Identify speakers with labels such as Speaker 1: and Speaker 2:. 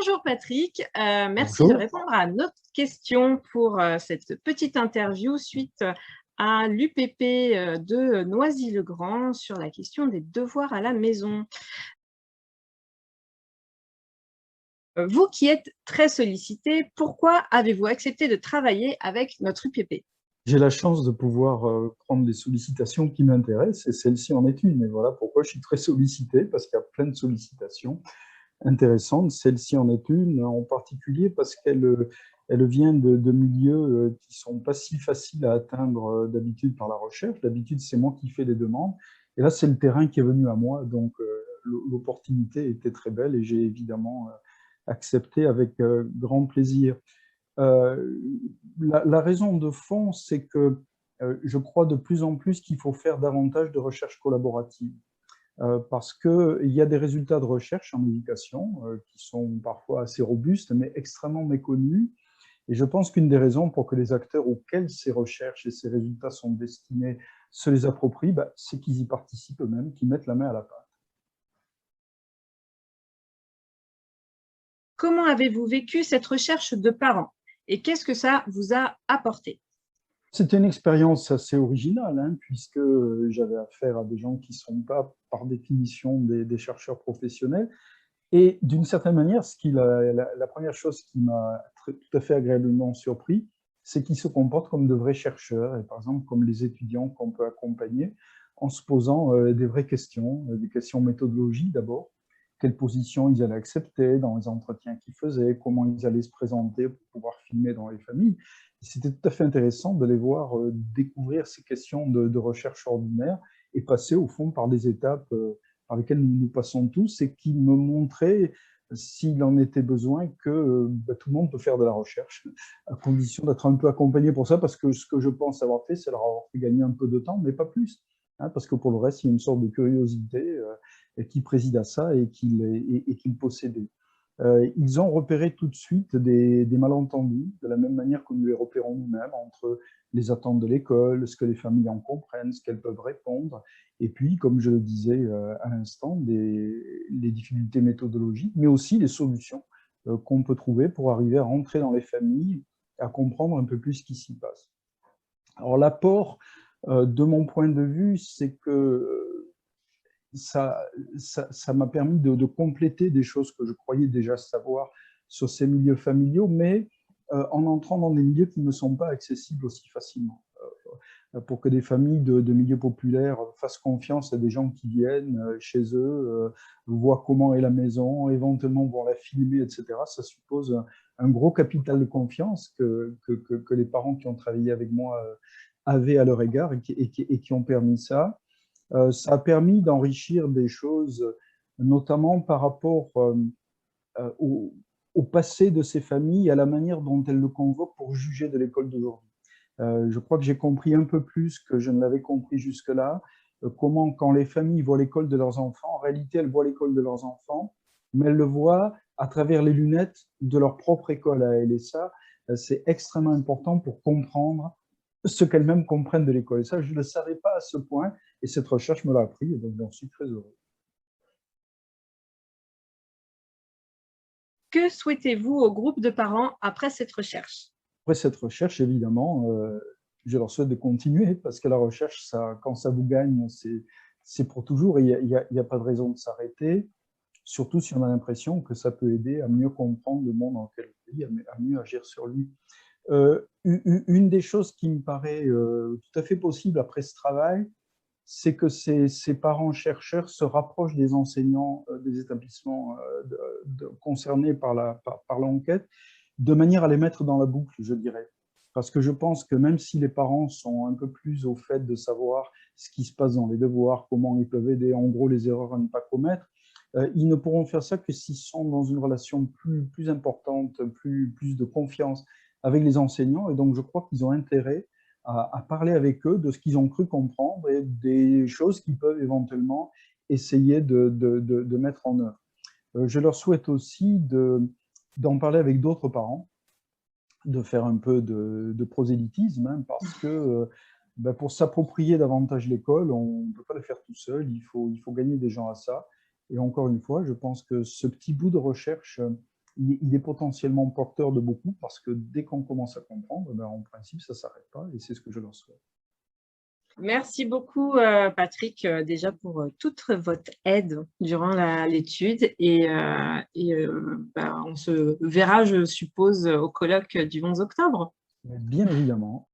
Speaker 1: Bonjour Patrick, merci de
Speaker 2: Bonjour.
Speaker 1: répondre à notre question pour cette petite interview suite à l'UPP de Noisy-le-Grand sur la question des devoirs à la maison. Vous qui êtes très sollicité, pourquoi avez-vous accepté de travailler avec notre UPP?
Speaker 2: J'ai la chance de pouvoir prendre les sollicitations qui m'intéressent et celle-ci en est une. Et voilà pourquoi je suis très sollicité, parce qu'il y a plein de sollicitations intéressantes. Celle-ci en est une en particulier parce qu'elle vient de milieux qui sont pas si faciles à atteindre d'habitude par la recherche. D'habitude, c'est moi qui fais les demandes. Et là, c'est le terrain qui est venu à moi. Donc, l'opportunité était très belle et j'ai évidemment accepté avec grand plaisir. Euh, la raison de fond, c'est que je crois de plus en plus qu'il faut faire davantage de recherche collaborative. Parce qu'il y a des résultats de recherche en éducation qui sont parfois assez robustes, mais extrêmement méconnus. Et je pense qu'une des raisons pour que les acteurs auxquels ces recherches et ces résultats sont destinés se les approprient, c'est qu'ils y participent eux-mêmes, qu'ils mettent la main à la pâte.
Speaker 1: Comment avez-vous vécu cette recherche de parents et qu'est-ce que ça vous a apporté?
Speaker 2: C'était une expérience assez originale, hein, puisque j'avais affaire à des gens qui ne sont pas, par définition, des chercheurs professionnels. Et d'une certaine manière, la première chose qui m'a tout à fait agréablement surpris, c'est qu'ils se comportent comme de vrais chercheurs, et par exemple comme les étudiants qu'on peut accompagner, en se posant des vraies questions, des questions méthodologiques d'abord, quelle position ils allaient accepter dans les entretiens qu'ils faisaient, comment ils allaient se présenter pour pouvoir filmer dans les familles. C'était tout à fait intéressant de les voir découvrir ces questions de recherche ordinaire et passer au fond par des étapes par lesquelles nous passons tous et qui me montraient, s'il en était besoin, que tout le monde peut faire de la recherche, à condition d'être un peu accompagné pour ça, parce que ce que je pense avoir fait, c'est leur avoir fait gagner un peu de temps, mais pas plus. Hein, parce que pour le reste, il y a une sorte de curiosité qui préside à ça et qui me possédait. Ils ont repéré tout de suite des malentendus, de la même manière que nous les repérons nous-mêmes, entre les attentes de l'école, ce que les familles en comprennent, ce qu'elles peuvent répondre, et puis, comme je le disais à l'instant, les difficultés méthodologiques, mais aussi les solutions qu'on peut trouver pour arriver à rentrer dans les familles, à comprendre un peu plus ce qui s'y passe. Alors l'apport, de mon point de vue, c'est que ça m'a permis de compléter des choses que je croyais déjà savoir sur ces milieux familiaux, mais en entrant dans des milieux qui ne me sont pas accessibles aussi facilement. Pour que des familles de milieux populaires fassent confiance à des gens qui viennent chez eux, voient comment est la maison, éventuellement vont la filmer, etc. Ça suppose un gros capital de confiance que les parents qui ont travaillé avec moi avaient à leur égard et qui ont permis ça. Ça a permis d'enrichir des choses, notamment par rapport au, au passé de ces familles et à la manière dont elles le convoquent pour juger de l'école d'aujourd'hui. Je crois que j'ai compris un peu plus que je ne l'avais compris jusque-là, comment quand les familles voient l'école de leurs enfants, en réalité elles voient l'école de leurs enfants, mais elles le voient à travers les lunettes de leur propre école à elles. Et ça, c'est extrêmement important pour comprendre ce qu'elles-mêmes comprennent de l'école. Et ça, je ne le savais pas à ce point, et cette recherche me l'a appris, et donc j'en suis très heureux.
Speaker 1: Que souhaitez-vous au groupe de parents après cette recherche?
Speaker 2: Après cette recherche, évidemment, je leur souhaite de continuer, parce que la recherche, ça, quand ça vous gagne, c'est pour toujours, et il n'y a pas de raison de s'arrêter, surtout si on a l'impression que ça peut aider à mieux comprendre le monde dans lequel on vit, à mieux agir sur lui. Une des choses qui me paraît tout à fait possible après ce travail, c'est que ces parents chercheurs se rapprochent des enseignants des établissements concernés par l'enquête, de manière à les mettre dans la boucle, je dirais. Parce que je pense que même si les parents sont un peu plus au fait de savoir ce qui se passe dans les devoirs, comment ils peuvent aider, en gros, les erreurs à ne pas commettre, ils ne pourront faire ça que s'ils sont dans une relation plus importante, plus de confiance avec les enseignants. Et donc, je crois qu'ils ont intérêt à parler avec eux de ce qu'ils ont cru comprendre et des choses qu'ils peuvent éventuellement essayer de mettre en œuvre. Je leur souhaite aussi d'en parler avec d'autres parents, de faire un peu de prosélytisme, hein, parce que pour s'approprier davantage l'école, on ne peut pas le faire tout seul, il faut gagner des gens à ça. Et encore une fois, je pense que ce petit bout de recherche il est potentiellement porteur de beaucoup, parce que dès qu'on commence à comprendre, ben, en principe, ça ne s'arrête pas, et c'est ce que je leur souhaite.
Speaker 1: Merci beaucoup, Patrick, déjà pour toute votre aide durant l'étude. On se verra, je suppose, au colloque du 11 octobre.
Speaker 2: Bien évidemment.